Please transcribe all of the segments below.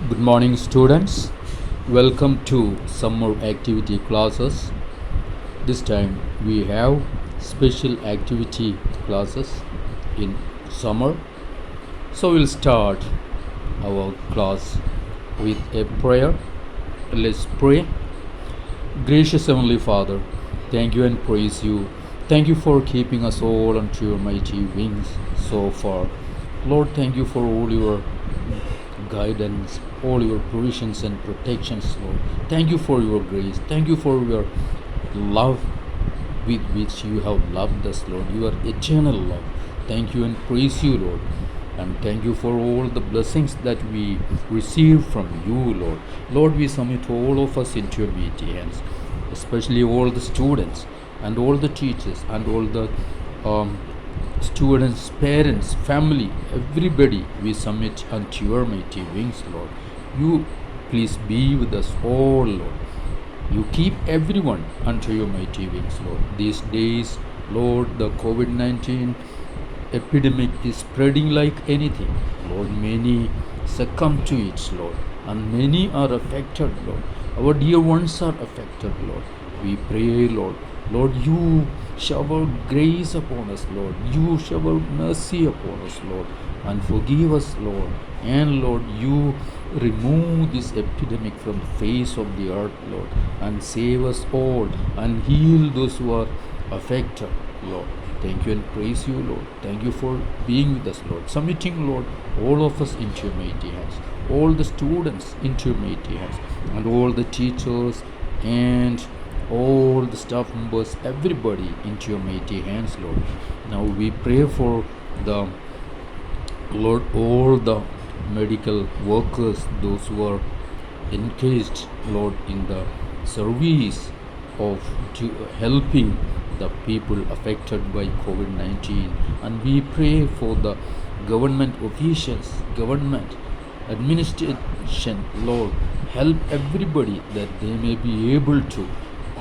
Good morning, students. Welcome to summer activity classes. This time we have special activity classes in summer. So we'll start our class with a prayer. Let's pray. Gracious Heavenly Father, thank you and praise you. Thank you for keeping us all unto your mighty wings so far. Lord, thank you for all your guidance, all your provisions and protections, Lord. Thank you for your grace. Thank you for your love with which you have loved us, Lord. Your eternal love. Thank you and praise you, Lord. And thank you for all the blessings that we receive from you, Lord. Lord, we submit all of us into your mighty hands, especially all the students and all the teachers and all the students, parents, family, everybody we submit unto your mighty wings, Lord. You please be with us all, Lord. You keep everyone unto your mighty wings, Lord. These days, Lord, the COVID-19 epidemic is spreading like anything. Lord, many succumb to it, Lord, and many are affected, Lord. Our dear ones are affected, Lord. We pray, Lord. Lord, you shower grace upon us, Lord. You shower mercy upon us, Lord, and forgive us, Lord. And Lord, you remove this epidemic from the face of the earth, Lord, and save us all and heal those who are affected, Lord. Thank you and praise you, Lord. Thank you for being with us, Lord. Submitting, Lord, all of us into your mighty hands, all the students into your mighty hands, and all the teachers and all the staff members, everybody into your mighty hands, Lord. Now we pray for the Lord, all the medical workers, those who are engaged, Lord, in the service of helping the people affected by COVID-19. And we pray for the government officials, government administration, Lord. Help everybody that they may be able to,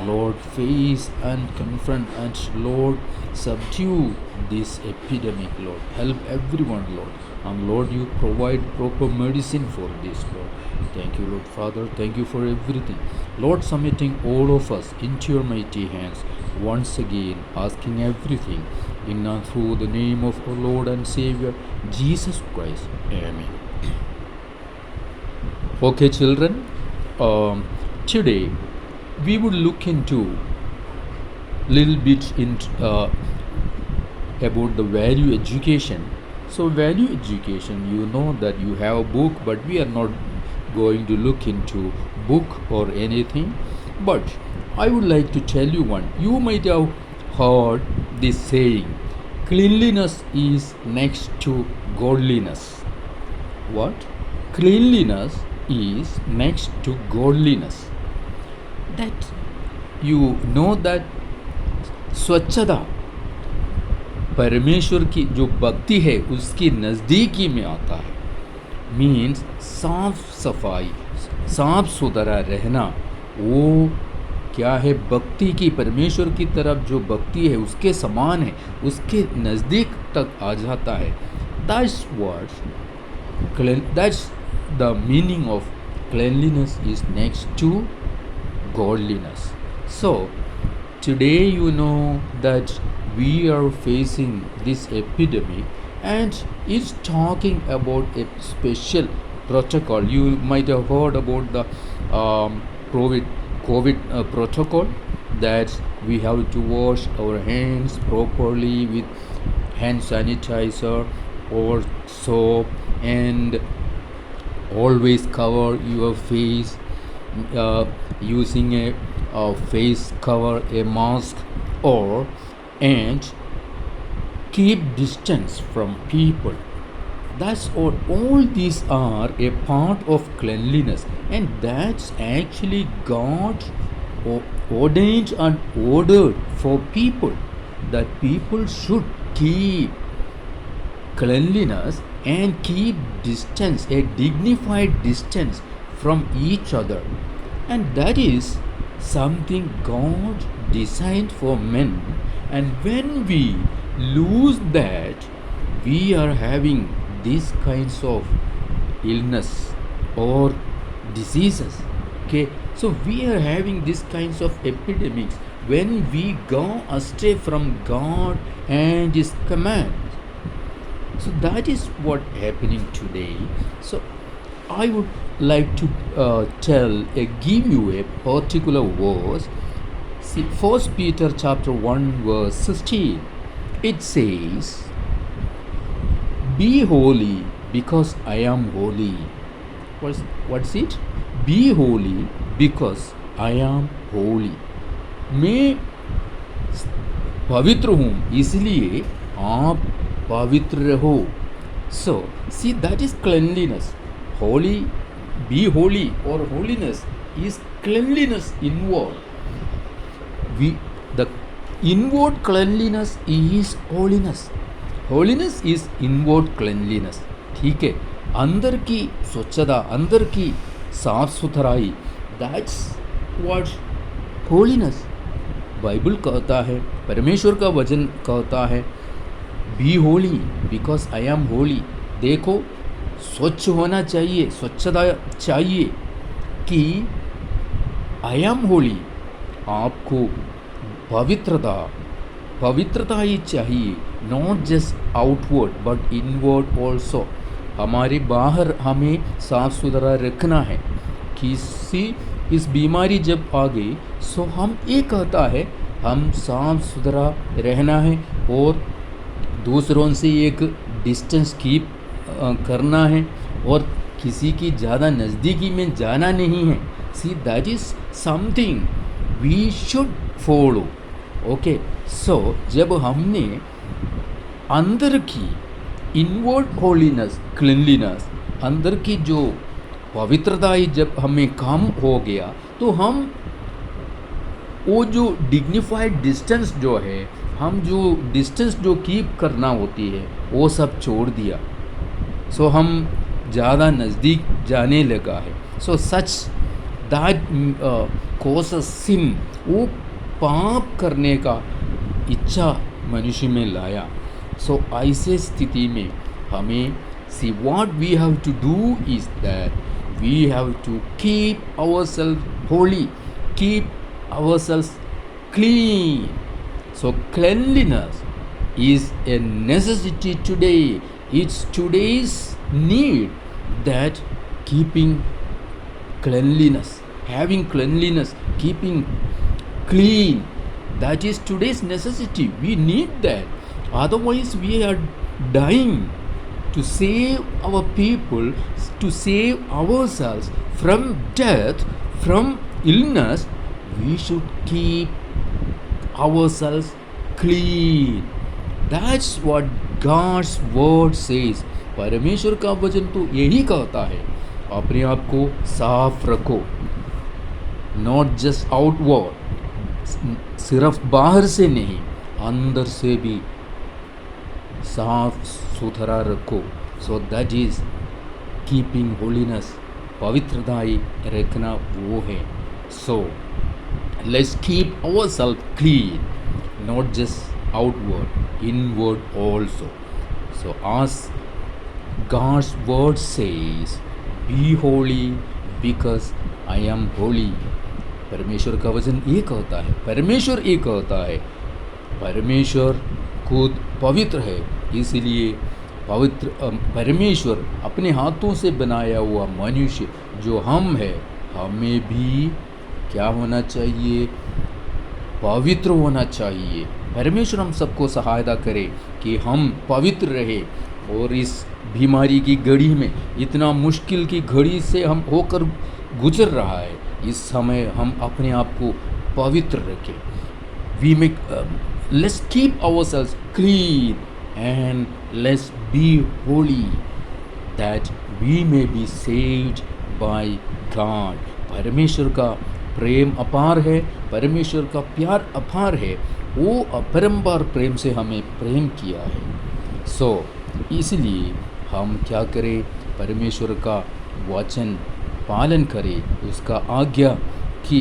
Lord, face and confront and, Lord, subdue this epidemic, Lord. Help everyone, Lord. And Lord, you provide proper medicine for this, Lord. Thank you, Lord Father. Thank you for everything. Lord, submitting all of us into your mighty hands, once again asking everything in and through the name of our Lord and Savior, Jesus Christ. Amen. Okay, children, today we would look into little bit about the value education. So value education, you know that you have a book, but we are not going to look into book or anything. But I would like to tell you one. You might have heard this saying, cleanliness is next to godliness. What? Cleanliness is next to godliness. That you know that स्वच्छता परमेश्वर की जो भक्ति है उसकी नज़दीकी में आता है. मीन्स साफ सफाई, साफ सुथरा रहना, वो क्या है? भक्ति की, परमेश्वर की तरफ जो भक्ति है उसके समान है, उसके नज़दीक तक आ जाता है. That's the meaning of cleanliness is next to godliness. So today you know that we are facing this epidemic, and it's talking about a special protocol. You might have heard about the COVID protocol, that we have to wash our hands properly with hand sanitizer or soap, and always cover your face using a face cover, a mask, or and keep distance from people. That's all these are a part of cleanliness, and that's actually God ordained and ordered for people, that people should keep cleanliness and keep distance, a dignified distance from each other. And that is something God designed for men. And when we lose that, we are having these kinds of illness, or diseases. Okay, so we are having these kinds of epidemics when we go astray from God and His commands. So that is what happening today. So I would like to give you a particular verse. See, First Peter chapter 1 verse 16. It says, "Be holy, because I am holy." What's it? Be holy, because I am holy. मैं पवित्र हूँ, इसलिए आप पवित्र रहो. So, see, that is cleanliness. Holy, be holy, or holiness is cleanliness inward. The inward cleanliness is holiness. Holiness is inward cleanliness. ठीक है, अंदर की स्वच्छता, अंदर की साफ सुथराई, that's what holiness. बाइबल कहता है, परमेश्वर का वचन कहता है, be holy because I am holy. देखो, स्वच्छ होना चाहिए, स्वच्छता चाहिए कि आई एम होली. आपको पवित्रता ही चाहिए, not just outward but inward also. हमारे बाहर हमें साफ सुथरा रखना है. किसी इस बीमारी जब आ गई, सो हम ये कहता है हम साफ सुथरा रहना है और दूसरों से एक डिस्टेंस कीप करना है और किसी की ज़्यादा नज़दीकी में जाना नहीं है. See, that is something we should follow. Okay, so जब हमने अंदर की इनवर्ड होलीनेस, क्लीनलीनेस, अंदर की जो पवित्रता ही जब हमें कम हो गया, तो हम वो जो डिग्निफाइड डिस्टेंस जो है, हम जो डिस्टेंस जो कीप करना होती है, वो सब छोड़ दिया. सो हम ज़्यादा नज़दीक जाने लगा है. सो सच दैट कॉजेस सिन. वो पाप करने का इच्छा मनुष्य में लाया. सो ऐसे स्थिति में हमें see what we have to do is that we have to keep ourself holy, keep ourselves clean. So cleanliness is a necessity today. It's today's need, that keeping cleanliness, having cleanliness, keeping clean, that is today's necessity. We need that. Otherwise we are dying. To save our people, to save ourselves from death, from illness, we should keep ourselves clean. That's what God's word says. परमेश्वर का वचन तो यही कहता है, अपने आप को साफ रखो. नॉट जस्ट आउटवर्ड, सिर्फ बाहर से नहीं, अंदर से भी साफ सुथरा रखो. So that is keeping holiness. पवित्रता ही रखना वो है. सो let's keep ourselves clean, not just outward, inward also. So as God's word says, be holy because I am holy. परमेश्वर का वचन ये कहता है, परमेश्वर ये कहता है, परमेश्वर खुद पवित्र है, इसलिए पवित्र परमेश्वर अपने हाथों से बनाया हुआ मनुष्य जो हम है, हमें भी क्या होना चाहिए? पवित्र होना चाहिए. परमेश्वर हम सबको सहायता करे कि हम पवित्र रहे. और इस बीमारी की घड़ी में, इतना मुश्किल की घड़ी से हम होकर गुजर रहा है, इस समय हम अपने आप को पवित्र रखें. We make let's keep ourselves clean and let's be holy, that we may be saved by God. परमेश्वर का प्रेम अपार है, परमेश्वर का प्यार अपार है. वो अपरंपार प्रेम से हमें प्रेम किया है. सो इसलिए हम क्या करें? परमेश्वर का वचन पालन करें, उसका आज्ञा की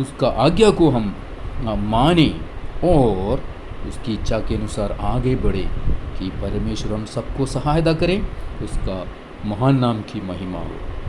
उसका आज्ञा को हम माने और उसकी इच्छा के अनुसार आगे बढ़े. कि परमेश्वर हम सबको सहायता करें, उसका महान नाम की महिमा हो।